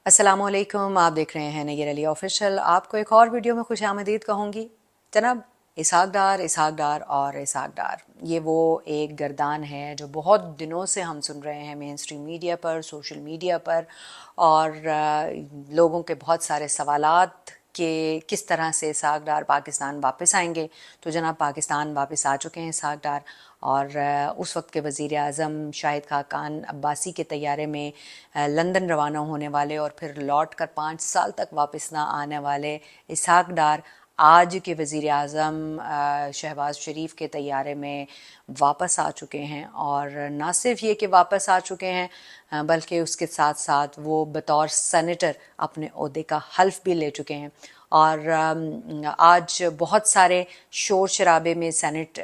अस्सलाम वालेकुम। आप देख रहे हैं नैयर अली ऑफिशियल। आपको एक और वीडियो में खुश आमदीद कहूँगी। जनाब, इसहाक डार और इसहाक डार, ये वो एक गर्दान है जो बहुत दिनों से हम सुन रहे हैं मेन स्ट्रीम मीडिया पर, सोशल मीडिया पर, और लोगों के बहुत सारे सवालात कि किस तरह से इसहाक डार पाकिस्तान वापस आएंगे। तो जनाब, पाकिस्तान वापस आ चुके हैं इसहाक डार, और उस वक्त के वज़ीर आज़म शाहिद खाकान अब्बासी के तैयारे में लंदन रवाना होने वाले और फिर लौट कर 5 साल तक वापस ना आने वाले इसहाक डार आज के वज़ीर आज़म शहबाज शरीफ के तैयारे में वापस आ चुके हैं। और ना सिर्फ ये कि वापस आ चुके हैं, बल्कि उसके साथ साथ वो बतौर सेनेटर अपने ओहदे का हल्फ भी ले चुके हैं। और आज बहुत सारे शोर शराबे में सेनेट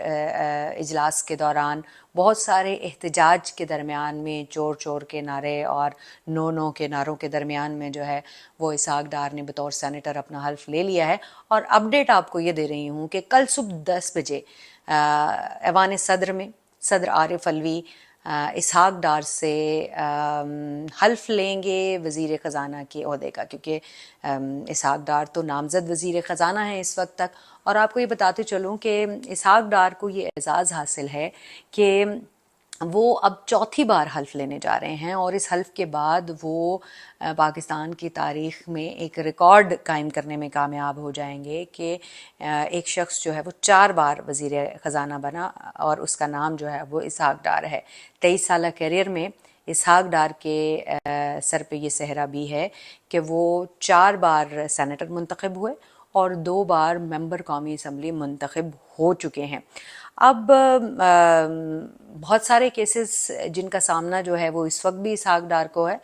इजलास के दौरान, बहुत सारे एहतजाज के दरमियान में, चोर चोर के नारे और नो नो के नारों के दरमियान में जो है वो इसहाक डार ने बतौर सेनेटर अपना हल्फ ले लिया है। और अपडेट आपको ये दे रही हूँ कि कल सुबह 10 बजे ऐवान सदर में सदर आरिफ अलवी इसहाक डार से हल्फ लेंगे वज़ीर ख़ज़ाना के ओहदे का, क्योंकि इसहाक डार तो नामज़द वज़ीर ख़ज़ाना है इस वक्त तक। और आपको ये बताते चलूँ कि इसहाक डार को ये एज़ाज़ हासिल है कि वो अब चौथी बार हल्फ लेने जा रहे हैं, और इस हल्फ के बाद वो पाकिस्तान की तारीख़ में एक रिकॉर्ड कायम करने में कामयाब हो जाएंगे कि एक शख्स जो है वो 4 बार वज़ीर ख़ज़ाना बना और उसका नाम जो है वो इसहाक डार है। 23 साल करियर में इसहाक डार के सर पे ये सहरा भी है कि वो 4 बार सेनेटर मुंतखब हुए और 2 बार मेंबर कौमी असम्बली मुंतखब हो चुके हैं। अब बहुत सारे केसेस जिनका सामना जो है वो इस वक्त भी इसहाक डार को है,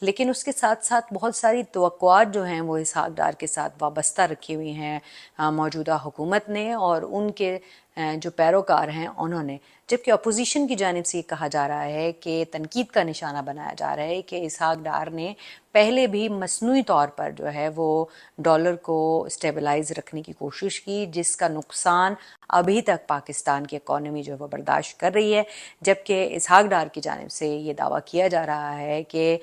लेकिन उसके साथ साथ बहुत सारी तवक्कुआत जो हैं वो इसहाक डार के साथ वाबस्ता रखी हुई हैं मौजूदा हुकूमत ने और उनके जो पैरोकार हैं उन्होंने। जबकि अपोजिशन की जानिब से ये कहा जा रहा है कि तनकीद का निशाना बनाया जा रहा है कि इसहाक डार ने पहले भी मसनूई तौर पर जो है वो डॉलर को स्टेबलाइज रखने की कोशिश की, जिसका नुकसान अभी तक पाकिस्तान की इकॉनमी जो है वो बर्दाश्त कर रही है। जबकि इसहाक डार की जानिब से ये दावा किया जा रहा है कि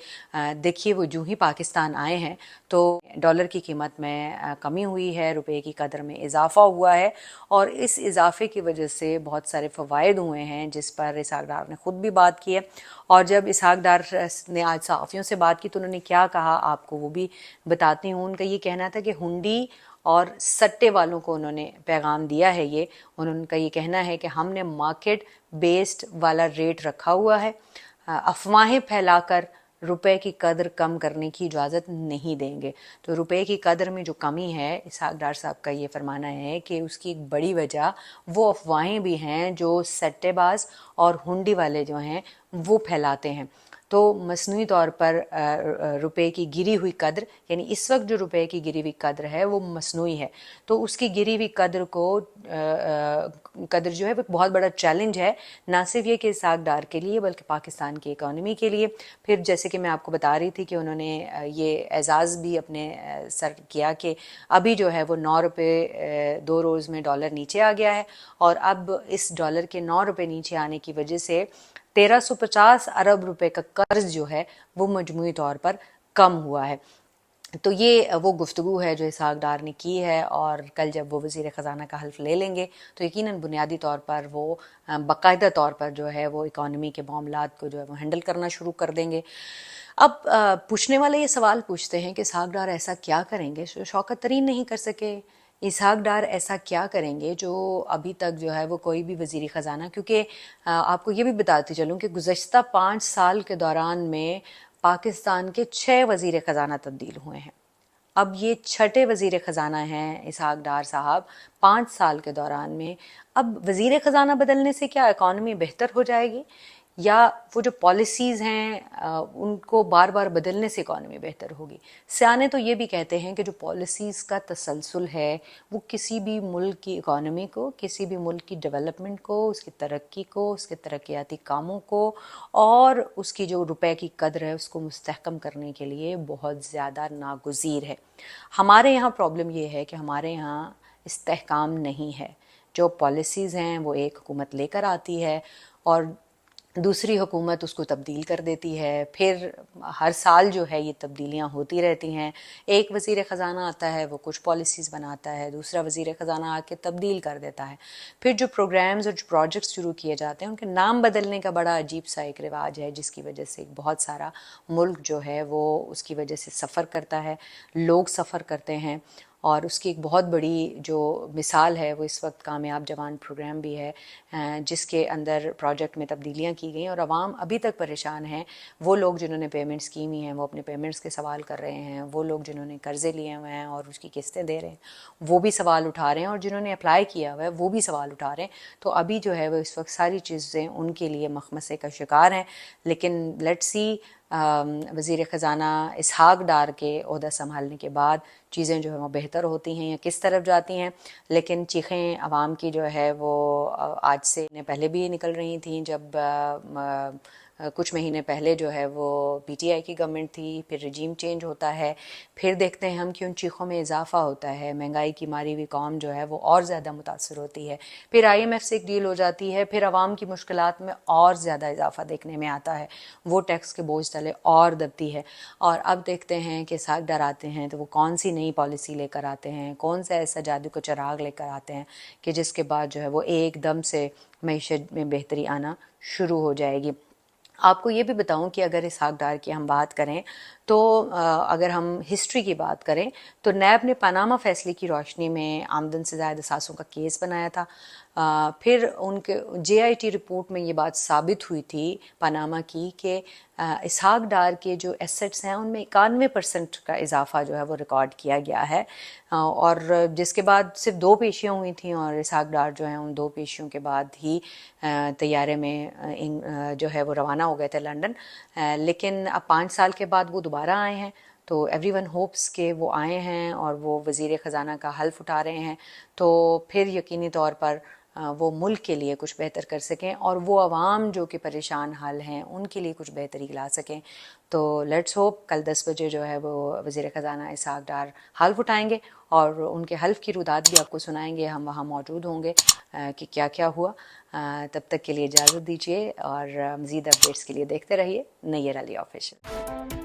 देखिए, वो जो ही पाकिस्तान आए हैं तो डॉलर की कीमत में कमी हुई है, रुपए की कदर में इजाफा हुआ है, और इस इजाफे की वजह से बहुत सारे फ़वाइद हुए हैं, जिस पर इसहाक डार ने ख़ुद भी बात की है। और जब इसहाक डार ने आज सहाफ़ियों से बात की तो उन्होंने क्या कहा, आपको वो भी बताती हूँ। उनका ये कहना था कि हुंडी और सट्टे वालों को उन्होंने पैगाम दिया है। ये उनका ये कहना है कि हमने मार्केट बेस्ड वाला रेट रखा हुआ है, अफवाहें फैलाकर रुपए की कदर कम करने की इजाज़त नहीं देंगे। तो रुपए की कदर में जो कमी है, इसहाक डार साहब का ये फरमाना है कि उसकी एक बड़ी वजह वो अफवाहें भी हैं जो सट्टेबाज और हुंडी वाले जो हैं वो फैलाते हैं। तो मसनूई तौर पर रुपए की गिरी हुई कदर, यानी इस वक्त जो रुपए की गिरी हुई कदर है वो मसनूई है, तो उसकी गिरी हुई कदर को कदर जो है वो बहुत बड़ा चैलेंज है, ना सिर्फ ये कि इसहाक डार के लिए बल्कि पाकिस्तान की इकॉनमी के लिए। फिर जैसे कि मैं आपको बता रही थी कि उन्होंने ये एजाज़ भी अपने सर किया कि अभी जो है वो 9 रुपये 2 रोज़ में डॉलर नीचे आ गया है, और अब इस डॉलर के 9 रुपये नीचे आने की वजह से 1350 अरब रुपए का कर्ज जो है वो मजमूई तौर पर कम हुआ है। तो ये वो गुफ्तगू है जो इसहाक डार ने की है, और कल जब वो वज़ीर ख़ज़ाना का हल्फ ले लेंगे तो यकीनन बुनियादी तौर पर वो बाकायदा तौर पर जो है वो इकॉनमी के मामलात को जो है वो हैंडल करना शुरू कर देंगे। अब पूछने वाले ये सवाल पूछते हैं कि इसहाक डार ऐसा क्या करेंगे जो शौकत तरीन नहीं कर सके। इसहाक डार ऐसा क्या करेंगे जो अभी तक जो है वो कोई भी वज़ीर ख़ज़ाना, क्योंकि आपको ये भी बताती चलूँ कि गुज़श्ता 5 साल के दौरान में पाकिस्तान के 6 वज़ीर ख़ज़ाना तब्दील हुए हैं। अब ये छठे वज़ीर ख़ज़ाना हैं इसहाक डार साहब 5 साल के दौरान में। अब वज़ीर ख़ज़ाना बदलने से क्या इकॉनमी बेहतर हो जाएगी, या वो जो पॉलिसीज़ हैं उनको बार बार बदलने से इकॉनमी बेहतर होगी? सियाने तो ये भी कहते हैं कि जो पॉलिसीज़ का तसलसल है वो किसी भी मुल्क की इकॉनमी को, किसी भी मुल्क की डेवलपमेंट को, उसकी तरक्की को, उसके तरक्याती कामों को और उसकी जो रुपए की कदर है उसको मुस्तहकम करने के लिए बहुत ज़्यादा नागुज़ीर है। हमारे यहाँ प्रॉब्लम ये है कि हमारे यहाँ इस्तेहकाम नहीं है। जो पॉलिसीज़ हैं वो एक हुकूमत लेकर आती है, और दूसरी हुकूमत उसको तब्दील कर देती है, फिर हर साल जो है ये तब्दीलियाँ होती रहती हैं। एक वज़ीर ख़ज़ाना आता है, वो कुछ पॉलिसीज़ बनाता है, दूसरा वज़ीर ख़ज़ाना आके तब्दील कर देता है। फिर जो प्रोग्राम्स और जो प्रोजेक्ट्स शुरू किए जाते हैं उनके नाम बदलने का बड़ा अजीब सा एक रिवाज है, जिसकी वजह से बहुत सारा मुल्क जो है वो उसकी वजह से सफ़र करता है, लोग सफ़र करते हैं। और उसकी एक बहुत बड़ी जो मिसाल है वो इस वक्त कामयाब जवान प्रोग्राम भी है, जिसके अंदर प्रोजेक्ट में तब्दीलियाँ की गई और आवाम अभी तक परेशान हैं। वो लोग जिन्होंने पेमेंट्स की हुई हैं वो अपने पेमेंट्स के सवाल कर रहे हैं, वो लोग जिन्होंने कर्ज़े लिए हुए हैं और उसकी किस्तें दे रहे हैं वो भी सवाल उठा रहे हैं, और जिन्होंने अप्लाई किया हुआ है वो भी सवाल उठा रहे हैं। तो अभी जो है वो इस वक्त सारी चीज़ें उनके लिए मखमसे का शिकार हैं। लेकिन लेट्स सी वज़ीर ख़ज़ाना इसहाक़ डार के ओहदा संभालने के बाद चीज़ें जो है वो बेहतर होती हैं या किस तरफ जाती हैं। लेकिन चीखें आवाम की जो है वो आज से पहले भी निकल रही थी, जब कुछ महीने पहले जो है वो पीटीआई की गवर्नमेंट थी, फिर रजीम चेंज होता है, फिर देखते हैं हम कि उन चीखों में इजाफा होता है, महंगाई की मारी हुई कौम जो है वो और ज़्यादा मुतासर होती है, फिर आईएमएफ से एक डील हो जाती है, फिर आवाम की मुश्किलात में और ज़्यादा इजाफा देखने में आता है, वो टैक्स के बोझ तले और दबती है। और अब देखते हैं कि साग डराते हैं तो वो कौन सी नई पॉलिसी लेकर आते हैं, कौन सा ऐसा जादू का चिराग लेकर आते हैं कि जिसके बाद जो है वो एकदम से मईशत में बेहतरी आना शुरू हो जाएगी। आपको ये भी बताऊं कि अगर इसहाक़ डार की हम बात करें तो अगर हम हिस्ट्री की बात करें तो नैब ने पनामा फैसले की रोशनी में आमदन से ज़्यादा असासों का केस बनाया था। फिर उनके जेआईटी रिपोर्ट में ये बात साबित हुई थी पनामा की कि इसहाक़ डार के जो एसेट्स हैं उनमें 91% का इजाफा जो है वो रिकॉर्ड किया गया है। और जिसके बाद सिर्फ 2 पेशियाँ हुई थी और इसहाक़ डार जो हैं उन 2 पेशियों के बाद ही तैयारे में जो है वो रवाना हो गए थे लंदन। लेकिन अब 5 साल के बाद वो दोबारा आए हैं, तो एवरीवन होप्स के वो आए हैं और वो वज़ीर ख़ज़ाना का हल्फ उठा रहे हैं, तो फिर यकीनी तौर पर वो मुल्क के लिए कुछ बेहतर कर सकें और वो आवाम जो कि परेशान हाल हैं उनके लिए कुछ बेहतरी ला सकें। तो लेट्स होप कल 10 बजे जो है वो वज़ीर ख़ज़ाना इसहाक़ डार हल्फ उठाएंगे और उनके हल्फ की रुदात भी आपको सुनाएंगे, हम वहाँ मौजूद होंगे कि क्या क्या हुआ। तब तक के लिए इजाज़त दीजिए और मज़ीद अपडेट्स के लिए देखते रहिए नैयर अली ऑफिशियल।